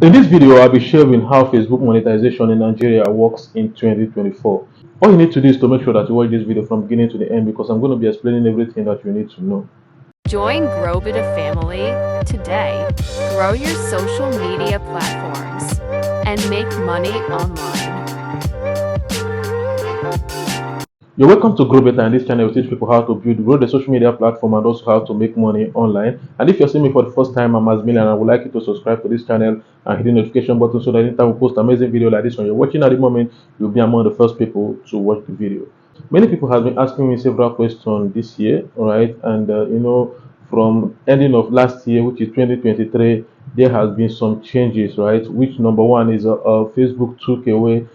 In this video, I'll be sharing how Facebook monetization in Nigeria works in 2024. All you need to do is to make sure that you watch this video from beginning to the end because I'm going to be explaining everything that you need to know. Join Growbit Family today. Grow your social media platforms and make money online. You're welcome to Grow Better, and this channel will teach people how to grow the social media platform and also how to make money online. And if you're seeing me for the first time, I'm Asmil and I would like you to subscribe to this channel and hit the notification button so that anytime we post amazing video like this one you're watching at the moment, you'll be among the first people to watch the video. Many people have been asking me several questions this year, right? And from ending of last year, which is 2023, there has been some changes, right? Which number one is Facebook took away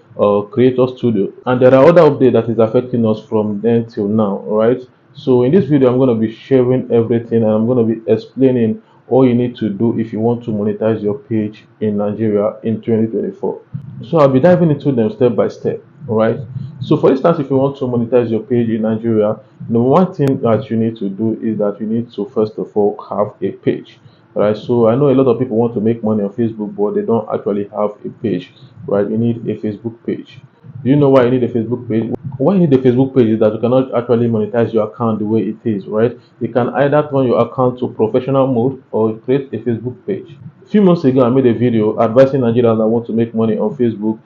Creator Studio, and there are other updates that is affecting us from then till now, right? So in this video, I'm going to be sharing everything, and I'm going to be explaining all you need to do if you want to monetize your page in Nigeria in 2024. So I'll be diving into them step by step. All right. So for instance, if you want to monetize your page in Nigeria, the one thing that you need to do is that you need to first of all have a page. Right. So I know a lot of people want to make money on Facebook, but they don't actually have a page. Right. You need a Facebook page. Do you know why you need a Facebook page? Why you need a Facebook page is that you cannot actually monetize your account the way it is, right? You can either turn your account to professional mode or create a Facebook page. A few months ago, I made a video advising Nigerians that want to make money on Facebook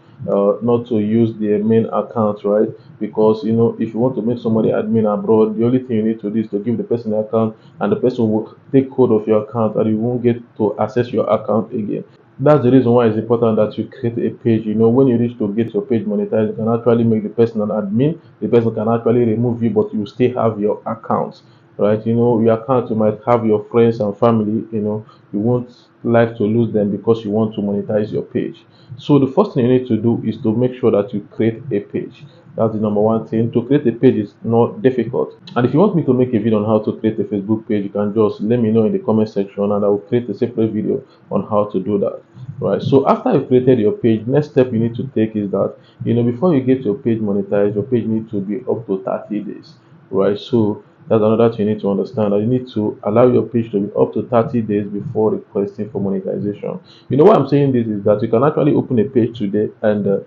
not to use their main account, right? Because if you want to make somebody admin abroad, the only thing you need to do is to give the person an account, and the person will take code of your account, and you won't get to access your account again. That's the reason why it's important that you create a page. When you reach to get your page monetized, you can actually make the person an admin. The person can actually remove you, but you still have your account, right? Your account, you might have your friends and family. You won't like to lose them because you want to monetize your page. So the first thing you need to do is to make sure that you create a page. That's the number one thing. To create a page is not difficult. And if you want me to make a video on how to create a Facebook page, you can just let me know in the comment section and I will create a separate video on how to do that. Right. So after you've created your page, next step you need to take is that before you get your page monetized, your page needs to be up to 30 days. Right. So that's another thing you need to understand, that you need to allow your page to be up to 30 days before requesting for monetization. Why I'm saying this is that you can actually open a page today and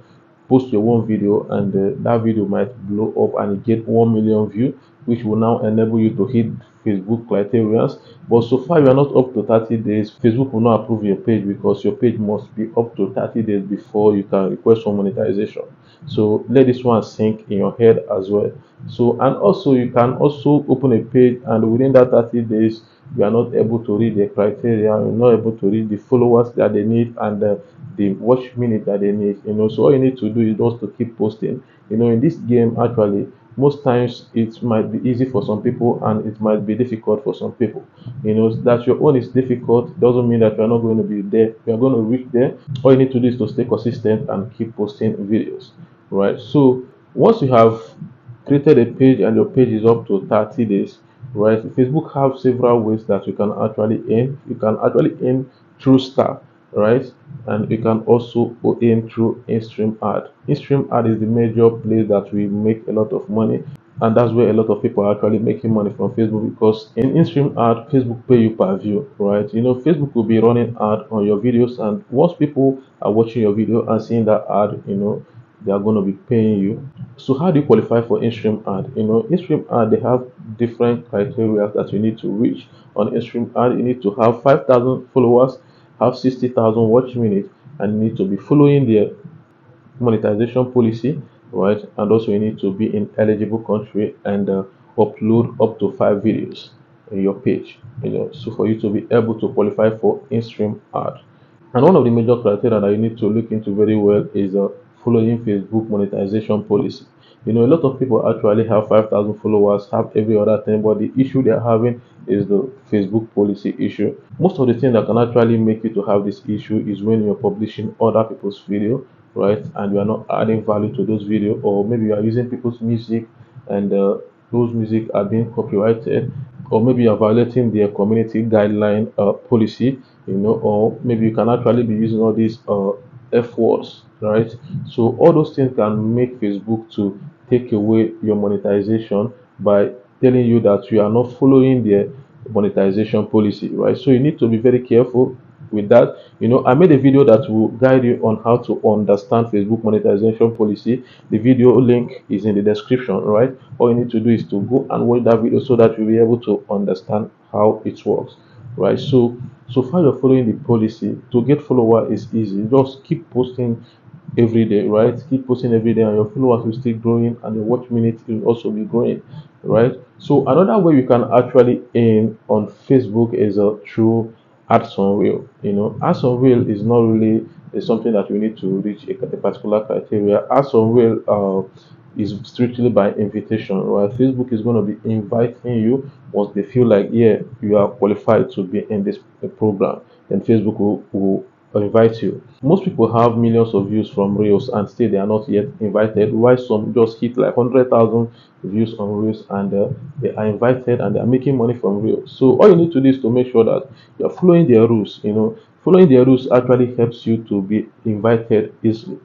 post your one video, and that video might blow up and get 1 million view, which will now enable you to hit Facebook criteria. But so far you are not up to 30 days, Facebook will not approve your page because your page must be up to 30 days before you can request for monetization. So let this one sink in your head as well. So, and also you can also open a page, and within that 30 days you are not able to read the criteria, you're not able to read the followers that they need, and the watch minute that they need. So all you need to do is just to keep posting. In this game, actually, most times it might be easy for some people and it might be difficult for some people. That your own is difficult doesn't mean that you're not going to be there. You're going to reach there. All you need to do is to stay consistent and keep posting videos, right? So once you have created a page and your page is up to 30 days, right? Facebook have several ways that you can actually earn. You can actually earn through star, right? And you can also earn through in-stream ad. In-stream ad is the major place that we make a lot of money, and that's where a lot of people are actually making money from Facebook, because in in-stream ad, Facebook pay you per view, right? Facebook will be running ad on your videos, and once people are watching your video and seeing that ad, they are going to be paying you. So how do you qualify for in-stream ad? In-stream ad, they have different criteria that you need to reach. On in-stream ad, you need to have 5,000 followers, have 60,000 watch minutes, and you need to be following their monetization policy, right? And also you need to be in eligible country and upload up to 5 videos in your page. So for you to be able to qualify for in-stream ad. And one of the major criteria that you need to look into very well is following Facebook monetization policy. A lot of people actually have 5,000 followers, have every other thing, but the issue they're having is the Facebook policy issue. Most of the things that can actually make you to have this issue is when you're publishing other people's video, right? And you are not adding value to those videos, or maybe you are using people's music and those music are being copyrighted, or maybe you're violating their community guideline policy, or maybe you can actually be using all these F words, right? So all those things can make Facebook to take away your monetization by telling you that you are not following their monetization policy, right? So you need to be very careful with that, I made a video that will guide you on how to understand Facebook monetization policy. The video link is in the description, right? All you need to do is to go and watch that video so that you'll be able to understand how it works, right? So far you're following the policy. To get follower is easy. Just keep posting every day, right? Keep posting every day, and your followers will still growing, and your watch minutes will also be growing, right? So another way you can actually earn on Facebook is through ads on reel. Ads on reel is not really something that you need to reach a particular criteria. Ads on reel is strictly by invitation, right? Facebook is going to be inviting you once they feel like, yeah, you are qualified to be in this program. Then Facebook will invite you. Most people have millions of views from reels and still they are not yet invited. While some just hit like 100,000 views on reels and they are invited and they are making money from reels. So all you need to do is to make sure that you are following their rules. Following their rules actually helps you to be invited easily.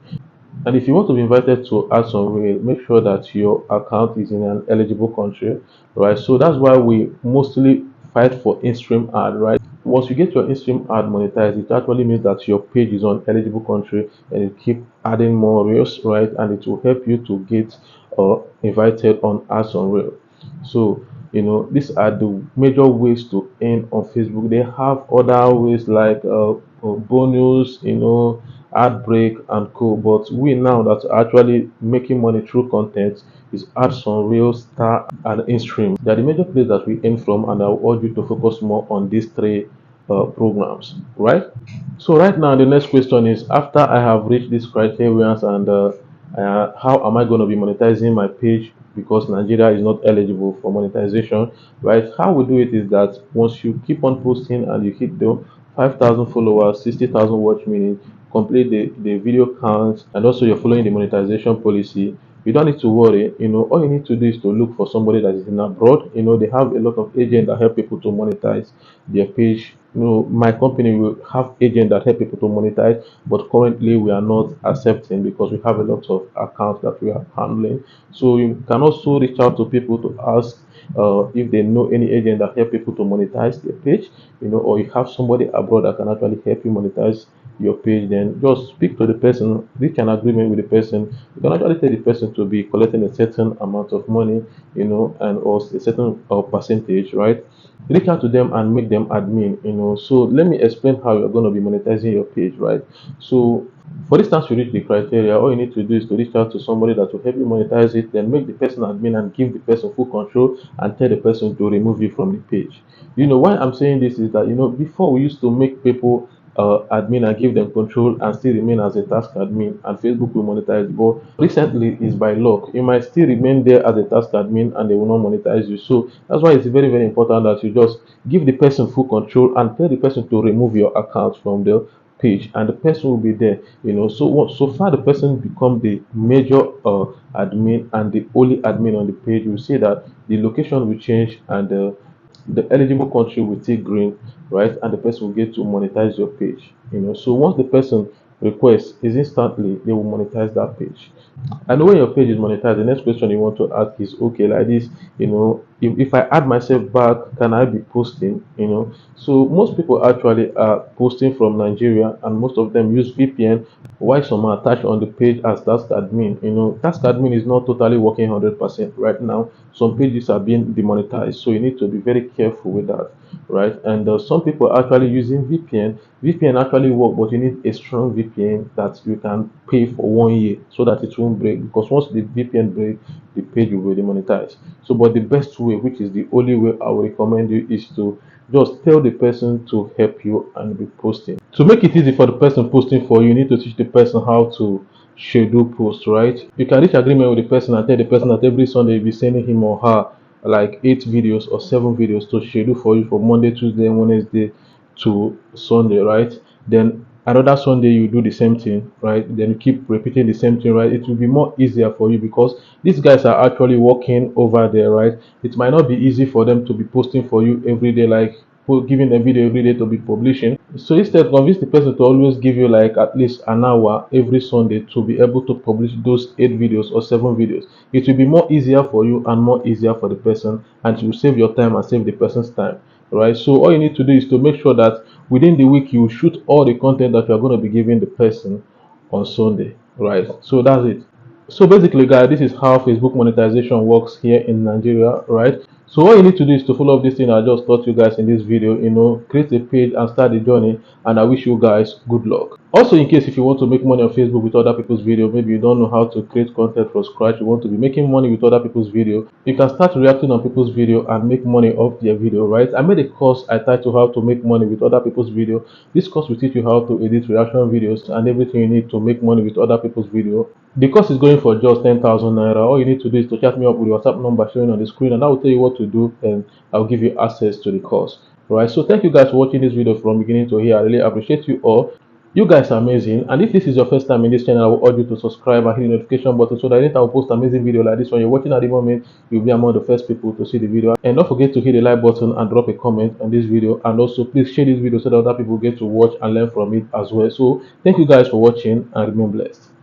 And if you want to be invited to add some reel, make sure that your account is in an eligible country, right? So that's why we mostly fight for in-stream ad, right? Once you get your in-stream ad monetized, it actually means that your page is on eligible country and you keep adding more reels, right? And it will help you to get invited on ads on reel. So, these are the major ways to earn on Facebook. They have other ways like bonus, ad break and co. But we now that are actually making money through content is ads on real star and in-stream. They are the major places that we earn from, and I will urge you to focus more on these three programs, right? So right now, the next question is: after I have reached these criteria and how am I going to be monetizing my page because Nigeria is not eligible for monetization, right? How we do it is that once you keep on posting and you hit the 5,000 followers, 60,000 watch minutes, complete the video counts, and also you're following the monetization policy, you don't need to worry. All you need to do is to look for somebody that is in abroad. They have a lot of agents that help people to monetize their page. My company will have agents that help people to monetize, but currently we are not accepting because we have a lot of accounts that we are handling. So you can also reach out to people to ask if they know any agent that help people to monetize their page, or you have somebody abroad that can actually help you monetize your page. Then just speak to the person, reach an agreement with the person. You can actually tell the person to be collecting a certain amount of money, and also a certain percentage, right? Reach out to them and make them admin. So let me explain how you're going to be monetizing your page, right? So for instance, you reach the criteria, all you need to do is to reach out to somebody that will help you monetize it, then make the person admin and give the person full control and tell the person to remove you from the page. Why I'm saying this is that before we used to make people admin and give them control and still remain as a task admin, and Facebook will monetize. But recently, it's by luck. You might still remain there as a task admin and they will not monetize you. So that's why it's very, very important that you just give the person full control and tell the person to remove your account from the page, and the person will be there. So far the person become the major admin and the only admin on the page. You see that the location will change and the eligible country will take green, right? And the person will get to monetize your page. So once the person requests is instantly they will monetize that page. And when your page is monetized, the next question you want to ask is, okay, like this, if I add myself back, can I be posting? So most people actually are posting from Nigeria, and most of them use VPN. While some are attached on the page as task admin. Task admin is not totally working 100% right now. Some pages are being demonetized, so you need to be very careful with that, right? And some people are actually using VPN. VPN actually work, but you need a strong VPN that you can pay for 1 year so that it won't break. Because once the VPN break, the page will be demonetized. So, but the best way, which is the only way I would recommend you, is to just tell the person to help you and be posting. To make it easy for the person posting for you, you need to teach the person how to schedule posts, right? You can reach agreement with the person and tell the person that every Sunday you'll be sending him or her like 8 videos or 7 videos to schedule for you for Monday, Tuesday, Wednesday to Sunday, right? Then another Sunday you do the same thing, right? Then you keep repeating the same thing, right? It will be more easier for you because these guys are actually working over there, right? It might not be easy for them to be posting for you every day, like giving them video every day to be publishing. So instead, convince the person to always give you like at least an hour every Sunday to be able to publish those 8 videos or 7 videos. It will be more easier for you and more easier for the person, and it will save your time and save the person's time. right? So all you need to do is to make sure that within the week you shoot all the content that you are going to be giving the person on Sunday, right? So that's it. So basically, guys, this is how Facebook monetization works here in Nigeria, right? So all you need to do is to follow up this thing I just taught you guys in this video, create a page and start the journey. And I wish you guys good luck. Also, in case if you want to make money on Facebook with other people's video, maybe you don't know how to create content from scratch, you want to be making money with other people's video, you can start reacting on people's video and make money off their video, right? I made a course I titled how to make money with other people's video. This course will teach you how to edit reaction videos and everything you need to make money with other people's video. The course is going for just 10,000 naira. All you need to do is to chat me up with your WhatsApp number showing on the screen, and I will tell you what to do, and I'll give you access to the course. Right. So thank you guys for watching this video from beginning to here. I really appreciate you all. You guys are amazing. And if this is your first time in this channel, I will urge you to subscribe and hit the notification button so that anytime I post amazing video like this one you're watching at the moment, you'll be among the first people to see the video. And don't forget to hit the like button and drop a comment on this video. And also please share this video so that other people get to watch and learn from it as well. So thank you guys for watching and remain blessed.